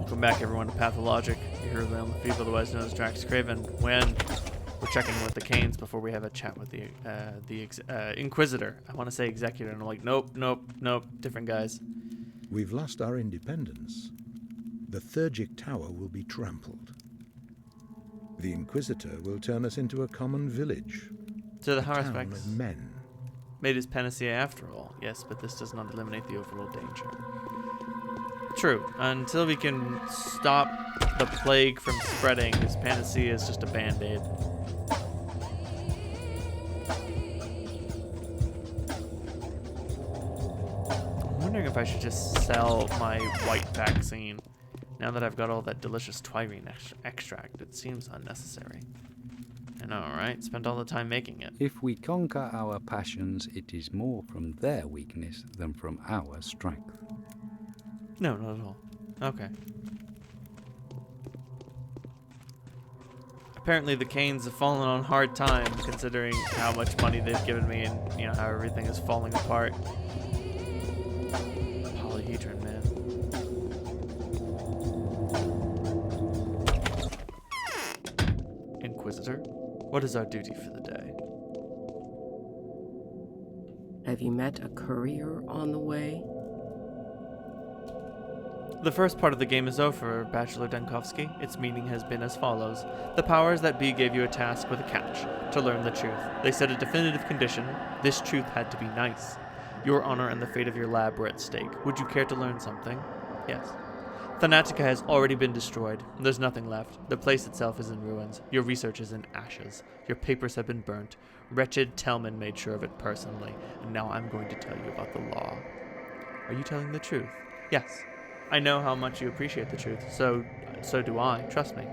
Welcome back, everyone, to Pathologic. You're here on the feed, otherwise known as DraxxKraven. When we're checking with the Canes before we have a chat with the Inquisitor. I want to say Executor, and I'm like, nope, different guys. We've lost our independence. The Pathologic Tower will be trampled. The Inquisitor will turn us into a common village. To the a town Haruspecs of men. Made his panacea after all. Yes, but this does not eliminate the overall danger. True. Until we can stop the plague from spreading, his panacea is just a band-aid. I'm wondering if I should just sell my white vaccine. Now that I've got all that delicious twirine extract, it seems unnecessary. I know, right? Spent all the time making it. If we conquer our passions, it is more from their weakness than from our strength. No, not at all. Okay. Apparently the Canes have fallen on hard time, considering how much money they've given me and, you know, how everything is falling apart. Polyhedron, man. Inquisitor, what is our duty for the day? Have you met a courier on the way? The first part of the game is over, Bachelor Denkovsky. Its meaning has been as follows. The powers that be gave you a task with a catch, to learn the truth. They set a definitive condition. This truth had to be nice. Your honor and the fate of your lab were at stake. Would you care to learn something? Yes. Thanatica has already been destroyed. There's nothing left. The place itself is in ruins. Your research is in ashes. Your papers have been burnt. Wretched Telman made sure of it personally. And now I'm going to tell you about the law. Are you telling the truth? Yes. I know how much you appreciate the truth, so do I, trust me.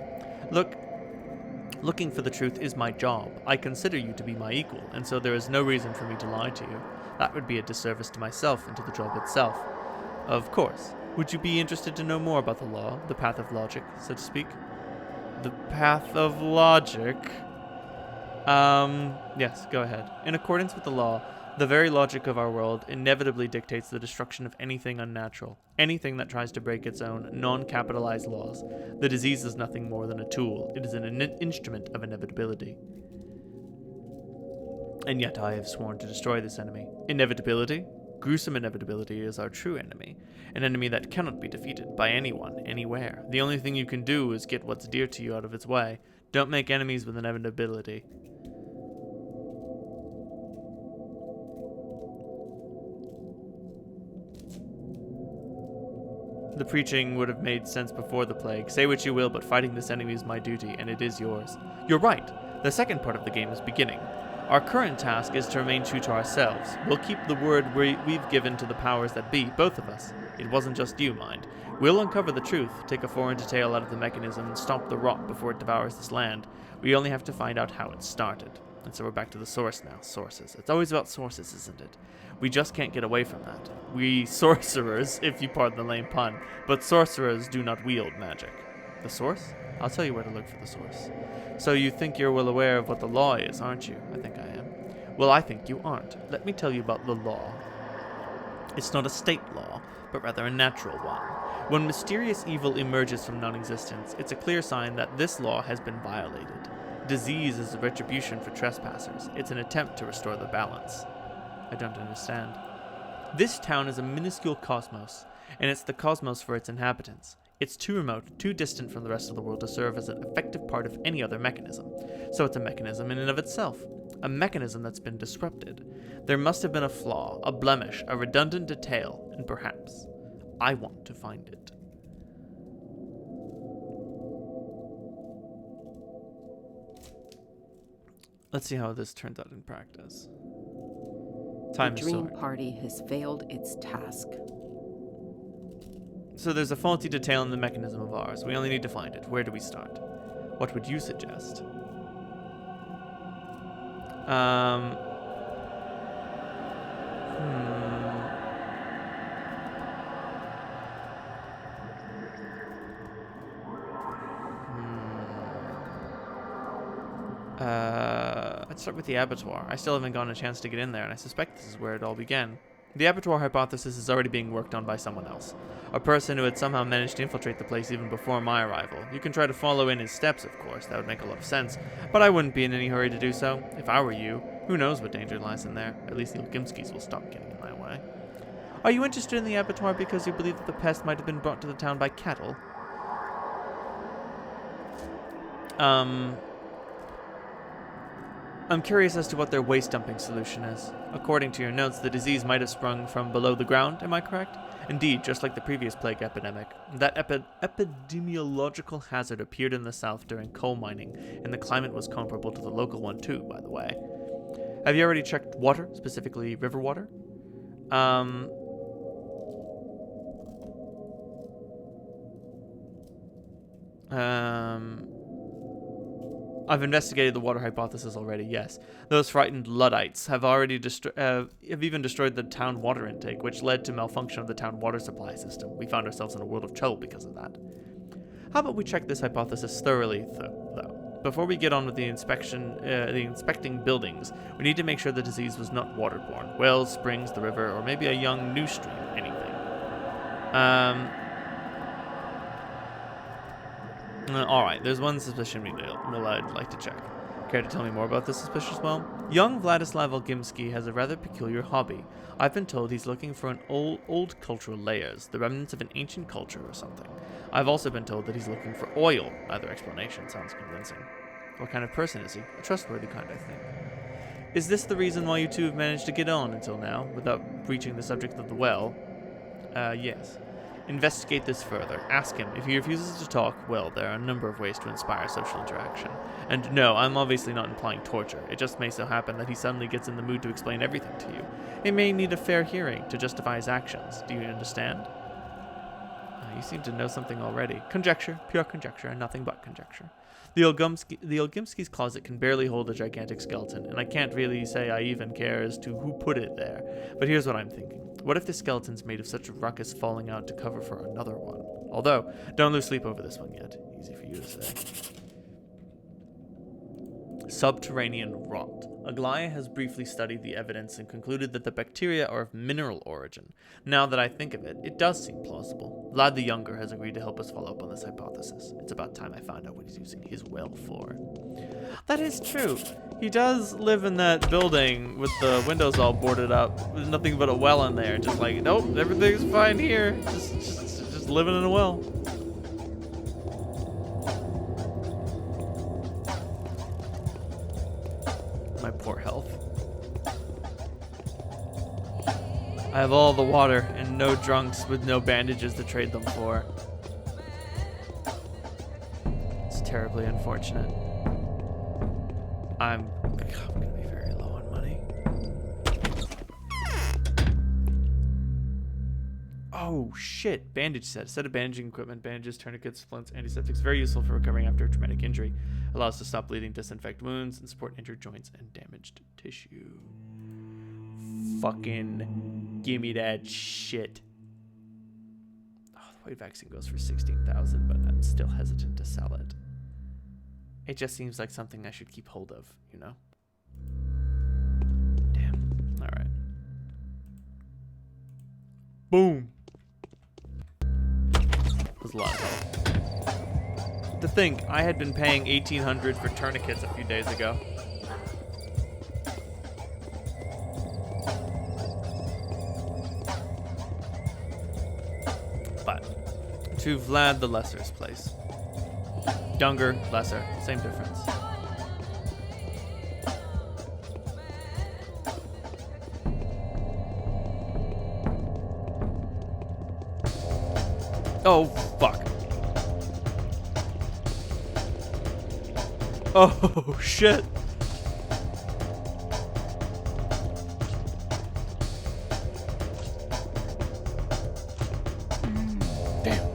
Looking for the truth is my job. I consider you to be my equal, and so there is no reason for me to lie to you. That would be a disservice to myself and to the job itself. Of course. Would you be interested to know more about the law, the path of logic, so to speak? The path of logic? Yes, go ahead. In accordance with the law, the very logic of our world inevitably dictates the destruction of anything unnatural, anything that tries to break its own non-capitalized laws. The disease is nothing more than a tool. It is an instrument of inevitability. And yet I have sworn to destroy this enemy. Inevitability? Gruesome inevitability is our true enemy, an enemy that cannot be defeated by anyone, anywhere. The only thing you can do is get what's dear to you out of its way. Don't make enemies with inevitability. The preaching would have made sense before the plague. Say what you will, but fighting this enemy is my duty, and it is yours. You're right. The second part of the game is beginning. Our current task is to remain true to ourselves. We'll keep the word we've given to the powers that be, both of us. It wasn't just you, mind. We'll uncover the truth, take a foreign detail out of the mechanism, and stop the rot before it devours this land. We only have to find out how it started. And so we're back to the source now. Sources. It's always about sources, isn't it? We just can't get away from that. We sorcerers, if you pardon the lame pun, but sorcerers do not wield magic. The source? I'll tell you where to look for the source. So you think you're well aware of what the law is, aren't you? I think I am. Well, I think you aren't. Let me tell you about the law. It's not a state law, but rather a natural one. When mysterious evil emerges from non-existence, it's a clear sign that this law has been violated. Disease is a retribution for trespassers. It's an attempt to restore the balance. I don't understand. This town is a minuscule cosmos, and it's the cosmos for its inhabitants. It's too remote, too distant from the rest of the world to serve as an effective part of any other mechanism. So it's a mechanism in and of itself. A mechanism that's been disrupted. There must have been a flaw, a blemish, a redundant detail, and perhaps I want to find it. Let's see how this turns out in practice. Time The is dream short. party has failed its task. So there's a faulty detail in the mechanism of ours. We only need to find it. Where do we start? What would you suggest? Let's start with the abattoir. I still haven't gotten a chance to get in there, and I suspect this is where it all began. The abattoir hypothesis is already being worked on by someone else. A person who had somehow managed to infiltrate the place even before my arrival. You can try to follow in his steps, of course, that would make a lot of sense, but I wouldn't be in any hurry to do so. If I were you, who knows what danger lies in there? At least the Olgimskis will stop getting in my way. Are you interested in the abattoir because you believe that the pest might have been brought to the town by cattle? I'm curious as to what their waste dumping solution is. According to your notes, the disease might have sprung from below the ground, am I correct? Indeed, just like the previous plague epidemic. That epidemiological hazard appeared in the south during coal mining, and the climate was comparable to the local one too, by the way. Have you already checked water, specifically river water? I've investigated the water hypothesis already, yes. Those frightened Luddites have already even destroyed the town water intake, which led to malfunction of the town water supply system. We found ourselves in a world of trouble because of that. How about we check this hypothesis thoroughly, though? Before we get on with the inspecting buildings, we need to make sure the disease was not waterborne. Wells, springs, the river, or maybe a young new stream, anything. Alright, there's one suspicion I'd like to check. Care to tell me more about this suspicious well? Young Vladislav Olgimsky has a rather peculiar hobby. I've been told he's looking for old cultural layers, the remnants of an ancient culture or something. I've also been told that he's looking for oil. Either explanation sounds convincing. What kind of person is he? A trustworthy kind, I think. Is this the reason why you two have managed to get on until now, without breaching the subject of the well? Yes. Investigate this further. Ask him. If he refuses to talk, well, there are a number of ways to inspire social interaction. And no, I'm obviously not implying torture. It just may so happen that he suddenly gets in the mood to explain everything to you. He may need a fair hearing to justify his actions. Do you understand? You seem to know something already. Conjecture. Pure conjecture, and nothing but conjecture. The Olgimski's closet can barely hold a gigantic skeleton, and I can't really say I even care as to who put it there. But here's what I'm thinking. What if the skeleton's made of such a ruckus falling out to cover for another one? Although, don't lose sleep over this one yet. Easy for you to say. Subterranean rot. Aglaya has briefly studied the evidence and concluded that the bacteria are of mineral origin. Now that I think of it, it does seem plausible. Vlad the Younger has agreed to help us follow up on this hypothesis. It's about time I found out what he's using his well for. That is true. He does live in that building with the windows all boarded up. There's nothing but a well in there. Just like, nope, everything's fine here. Just living in a well. My poor health. I have all the water and no drunks with no bandages to trade them for. It's terribly unfortunate. I'm gonna be very low on money. Oh shit! Bandage set of bandaging equipment, bandages, tourniquets, splints, antiseptics. Very useful for recovering after a traumatic injury. Allows to stop bleeding, disinfect wounds, and support injured joints and damaged tissue. Fucking gimme that shit. Oh, the white vaccine goes for 16,000, but I'm still hesitant to sell it. It just seems like something I should keep hold of, you know? Damn. Alright. Boom. That was a lot of help. To think, I had been paying $1,800 for tourniquets a few days ago. But, to Vlad the Lesser's place. Younger, lesser, same difference. Oh, fuck. Oh, shit. Damn.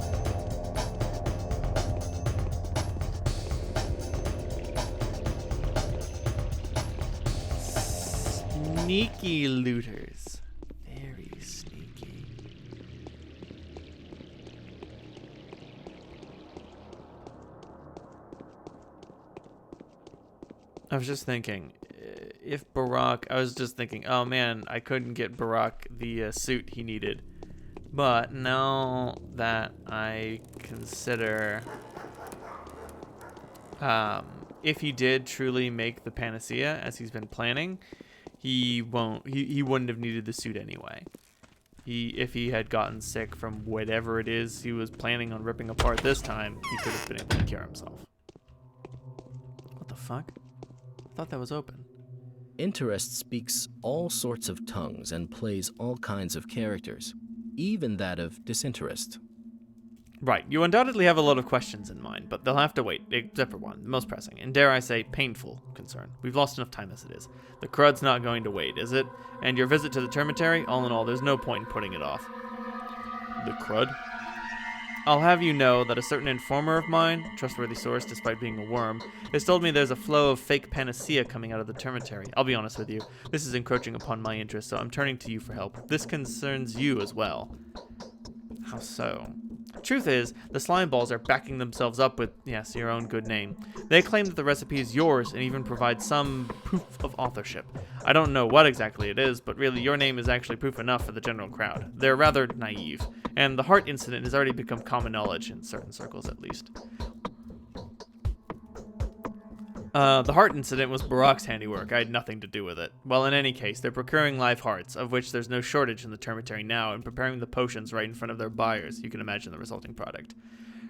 Sneaky looters. Very sneaky. I was just thinking, if Barak... I was just thinking, oh man, I couldn't get Barak the suit he needed. But now that I consider... if he did truly make the panacea, as he's been planning, he wouldn't have needed the suit anyway. If he had gotten sick from whatever it is he was planning on ripping apart this time, he could have been able to cure himself. What the fuck? I thought that was open. Interest speaks all sorts of tongues and plays all kinds of characters, even that of disinterest. Right, you undoubtedly have a lot of questions in mind, but they'll have to wait, except for one, the most pressing, and dare I say, painful concern. We've lost enough time as it is. The crud's not going to wait, is it? And your visit to the termitary, all in all, there's no point in putting it off. The crud? I'll have you know that a certain informer of mine, trustworthy source despite being a worm, has told me there's a flow of fake panacea coming out of the termitary. I'll be honest with you, this is encroaching upon my interest, so I'm turning to you for help. This concerns you as well. How so? Truth is, the slime balls are backing themselves up with, yes, your own good name. They claim that the recipe is yours and even provide some proof of authorship. I don't know what exactly it is, but really your name is actually proof enough for the general crowd. They're rather naive, and the heart incident has already become common knowledge in certain circles at least. The heart incident was Barak's handiwork. I had nothing to do with it. Well, in any case, they're procuring live hearts, of which there's no shortage in the termitary now, and preparing the potions right in front of their buyers. You can imagine the resulting product.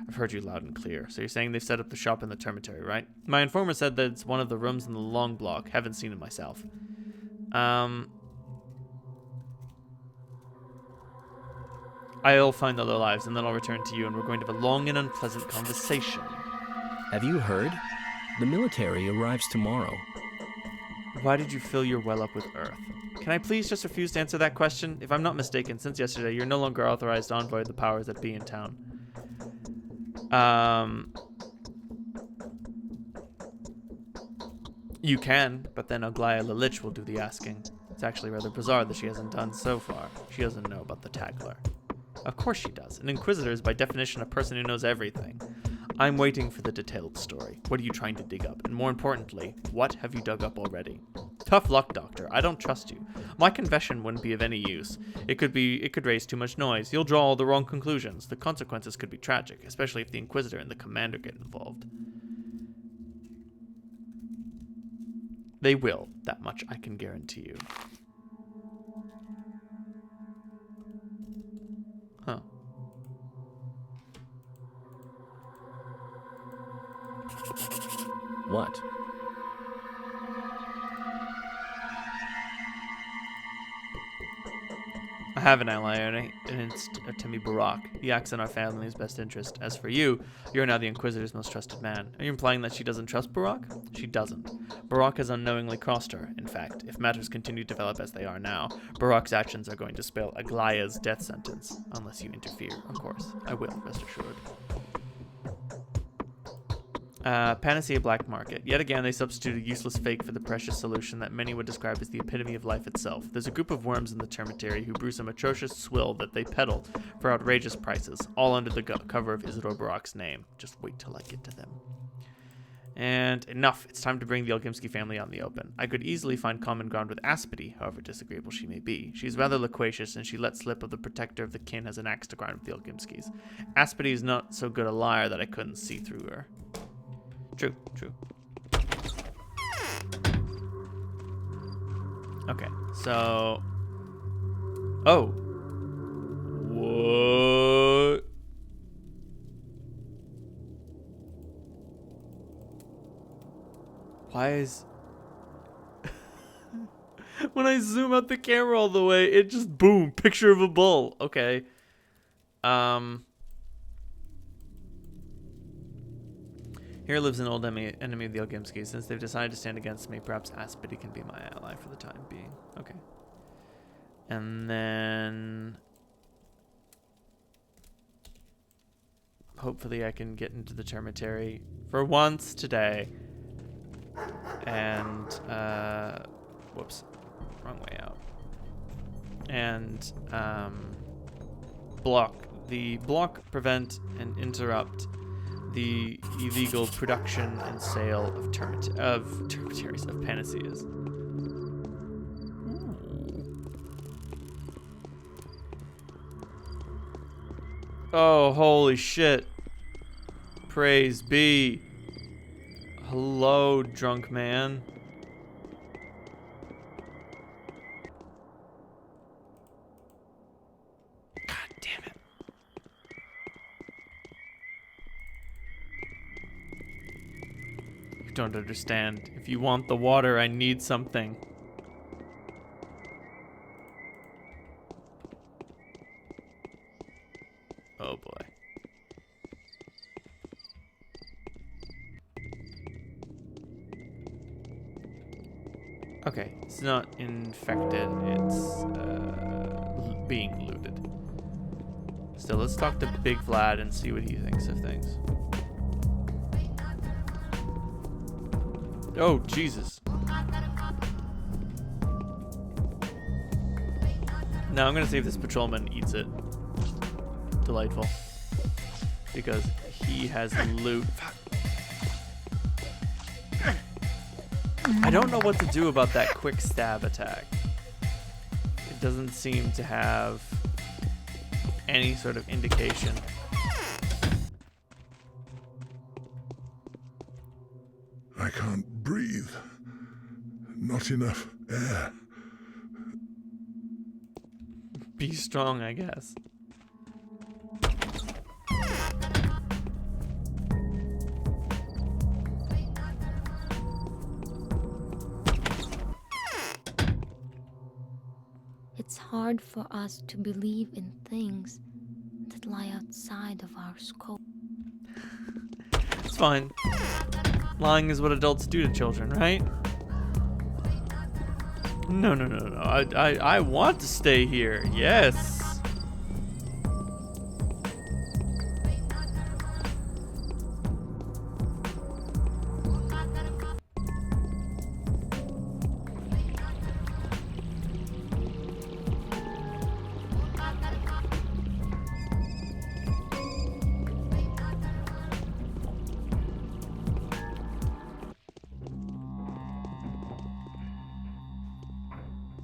I've heard you loud and clear. So you're saying they've set up the shop in the termitary, right? My informer said that it's one of the rooms in the long block. Haven't seen it myself. I'll find other lives, and then I'll return to you, and we're going to have a long and unpleasant conversation. Have you heard? The military arrives tomorrow. Why did you fill your well up with earth? Can I please just refuse to answer that question? If I'm not mistaken, since yesterday, you're no longer authorized envoy of the powers that be in town. You can, but then Aglaya the Lich will do the asking. It's actually rather bizarre that she hasn't done so far. She doesn't know about the Taggler. Of course she does. An Inquisitor is by definition a person who knows everything. I'm waiting for the detailed story. What are you trying to dig up? And more importantly, what have you dug up already? Tough luck, Doctor. I don't trust you. My confession wouldn't be of any use. It could raise too much noise. You'll draw all the wrong conclusions. The consequences could be tragic, especially if the Inquisitor and the Commander get involved. They will. That much I can guarantee you. Huh. What? I have an ally, and it's Timi Barak. He acts in our family's best interest. As for you, you're now the Inquisitor's most trusted man. Are you implying that she doesn't trust Barak? She doesn't. Barak has unknowingly crossed her. In fact, if matters continue to develop as they are now, Barak's actions are going to spell Aglaya's death sentence. Unless you interfere, of course. I will, rest assured. Panacea Black Market. Yet again, they substitute a useless fake for the precious solution that many would describe as the epitome of life itself. There's a group of worms in the termitary who brew some atrocious swill that they peddle for outrageous prices, all under the cover of Isidore Barak's name. Just wait till I get to them. And enough. It's time to bring the Olgimsky family out in the open. I could easily find common ground with Aspity, however disagreeable she may be. She's rather loquacious, and she let slip of the protector of the kin has an axe to grind with the Olgimskys. Aspity is not so good a liar that I couldn't see through her. True. Okay, so... Oh. What? Why is... When I zoom out the camera all the way, it just, boom, picture of a bull. Okay. Here lives an old enemy of the Olgimskys. Since they've decided to stand against me, perhaps Aspity can be my ally for the time being. Okay. And then... hopefully I can get into the termitary for once today. And, whoops. Wrong way out. And, block, prevent, and interrupt the illegal production and sale of panaceas. Oh, holy shit. Praise be. Hello, drunk man. God damn it. You don't understand. If you want the water, I need something. Oh boy. Okay, it's not infected, it's being looted. Still, let's talk to Big Vlad and see what he thinks of things. Oh, Jesus. Now I'm gonna see if this patrolman eats it. Delightful. Because he has loot. Fuck. I don't know what to do about that quick stab attack. It doesn't seem to have any sort of indication. I can't breathe. Not enough air. Be strong, I guess. It's hard for us to believe in things that lie outside of our scope. It's fine. Lying is what adults do to children, right? No. I want to stay here. Yes.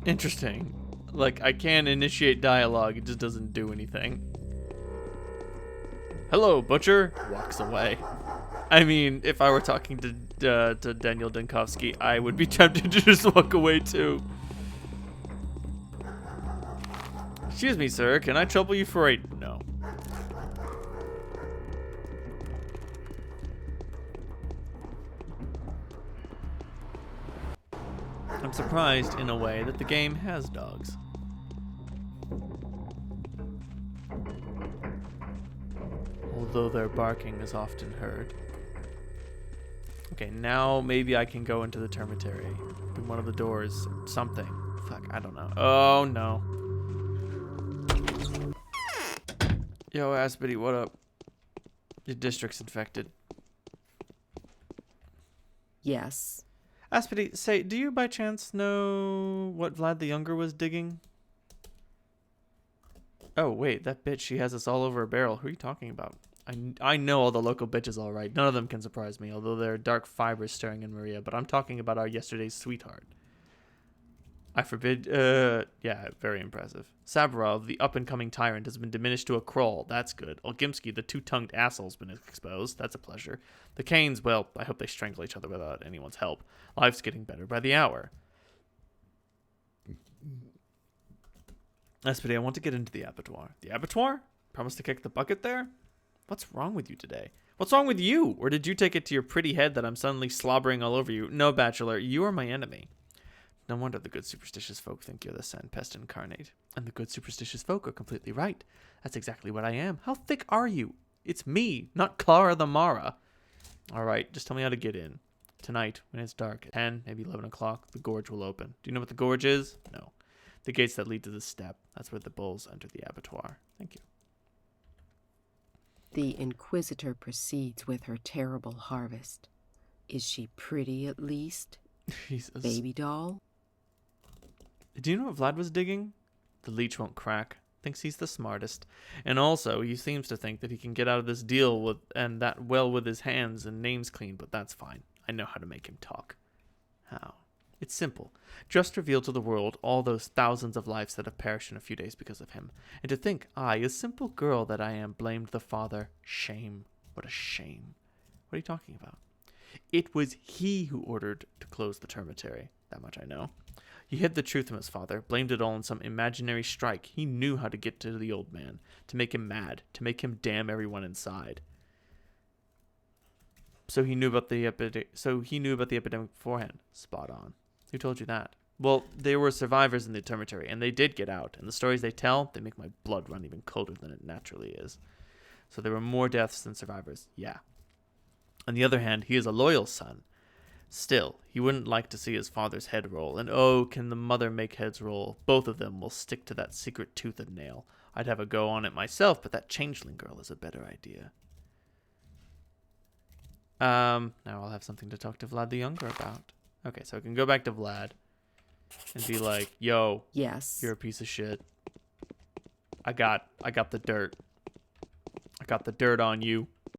Interesting. Like, I can initiate dialogue, it just doesn't do anything. Hello, butcher. Walks away. I mean, if I were talking to Daniel Dinkovsky, I would be tempted to just walk away too. Excuse me, sir. Can I trouble you for a... No. I'm surprised, in a way, that the game has dogs. Although their barking is often heard. Okay, now maybe I can go into the termitary. Open one of the doors. Something. Fuck, I don't know. Oh, no. Yo, Aspity, what up? Your district's infected. Yes. Aspity, say, do you by chance know what Vlad the Younger was digging? Oh, wait, that bitch, she has us all over a barrel. Who are you talking about? I know all the local bitches all right. None of them can surprise me, although there are dark fibers stirring in Maria, but I'm talking about our yesterday's sweetheart. I forbid, yeah, very impressive. Saburov, the up-and-coming tyrant, has been diminished to a crawl. That's good. Olgimsky, the two-tongued asshole's been exposed. That's a pleasure. The Canes, well, I hope they strangle each other without anyone's help. Life's getting better by the hour. Espedy, I want to get into the abattoir. The abattoir? Promise to kick the bucket there? What's wrong with you today? What's wrong with you? Or did you take it to your pretty head that I'm suddenly slobbering all over you? No, Bachelor, you are my enemy. No wonder the good superstitious folk think you're the sand pest incarnate. And the good superstitious folk are completely right. That's exactly what I am. How thick are you? It's me, not Clara the Mara. All right, just tell me how to get in. Tonight, when it's dark, at 10, maybe 11 o'clock, the gorge will open. Do you know what the gorge is? No. The gates that lead to the steppe. That's where the bulls enter the abattoir. Thank you. The Inquisitor proceeds with her terrible harvest. Is she pretty at least? Jesus. Baby doll? Do you know what Vlad was digging? The leech won't crack. Thinks he's the smartest. And also, he seems to think that he can get out of this deal with his hands and names clean, but that's fine. I know how to make him talk. How? It's simple. Just reveal to the world all those thousands of lives that have perished in a few days because of him. And to think, I, a simple girl that I am, blamed the father. Shame. What a shame. What are you talking about? It was he who ordered to close the termitary. That much I know. He hid the truth from his father, blamed it all on some imaginary strike. He knew how to get to the old man, to make him mad, to make him damn everyone inside. So he knew about the epidemic beforehand. Spot on. Who told you that? Well, there were survivors in the termitary, and they did get out. And the stories they tell, they make my blood run even colder than it naturally is. So there were more deaths than survivors. Yeah. On the other hand, he is a loyal son. Still, he wouldn't like to see his father's head roll. And oh, can the mother make heads roll? Both of them will stick to that secret tooth and nail. I'd have a go on it myself, but that changeling girl is a better idea. Now I'll have something to talk to Vlad the Younger about. Okay, so I can go back to Vlad and be like, yo, Yes. you're a piece of shit. I got the dirt. I got the dirt on you.